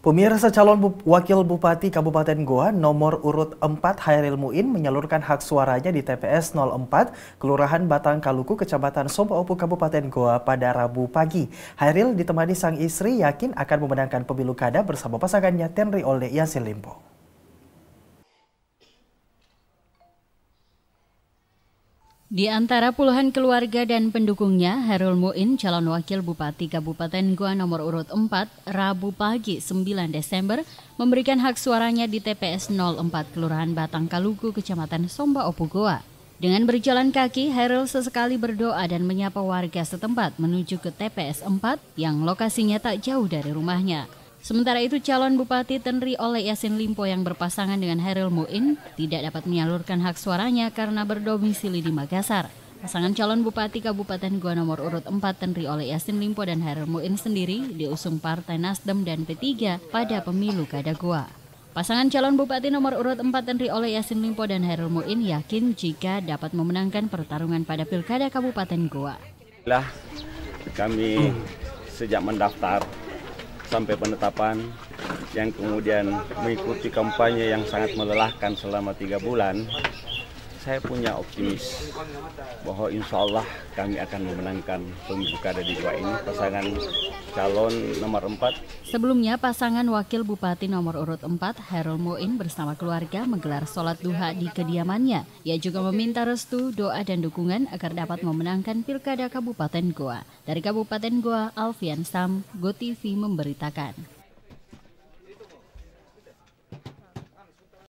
Pemirsa Wakil Bupati Kabupaten Goa nomor urut 4 Hairil Muin menyalurkan hak suaranya di TPS 04 Kelurahan Batang Kaluku, Kecamatan Sombaopu, Kabupaten Goa pada Rabu pagi. Hairil ditemani sang istri yakin akan memenangkan pemilu kada bersama pasangannya Tenri Olde Yasin Limpo. Di antara puluhan keluarga dan pendukungnya, Hairil Muin, calon wakil Bupati Kabupaten Goa nomor urut 4, Rabu pagi 9 Desember, memberikan hak suaranya di TPS 04 Kelurahan Batang Kaluku, Kecamatan Sombaopu, Goa. Dengan berjalan kaki, Hairil sesekali berdoa dan menyapa warga setempat menuju ke TPS 4 yang lokasinya tak jauh dari rumahnya. Sementara itu, calon Bupati Tenri Olde Yasin Limpo yang berpasangan dengan Hairil Muin tidak dapat menyalurkan hak suaranya karena berdomisili di Makassar. Pasangan calon Bupati Kabupaten Goa nomor urut 4 Tenri Olde Yasin Limpo dan Hairil Muin sendiri diusung Partai Nasdem dan P3 pada pemilu kada Goa. Pasangan calon Bupati nomor urut 4 Tenri Olde Yasin Limpo dan Hairil Muin yakin jika dapat memenangkan pertarungan pada Pilkada Kabupaten Goa. Kami sejak mendaftar sampai penetapan yang kemudian mengikuti kampanye yang sangat melelahkan selama 3 bulan, saya punya optimis bahwa insya Allah kami akan memenangkan pemilu kada di Goa ini, pasangan calon nomor 4. Sebelumnya, pasangan wakil Bupati nomor urut 4, Hairil Muin bersama keluarga menggelar sholat duha di kediamannya. Ia juga meminta restu, doa dan dukungan agar dapat memenangkan Pilkada Kabupaten Goa. Dari Kabupaten Goa, Alfian Sam, GoTV memberitakan.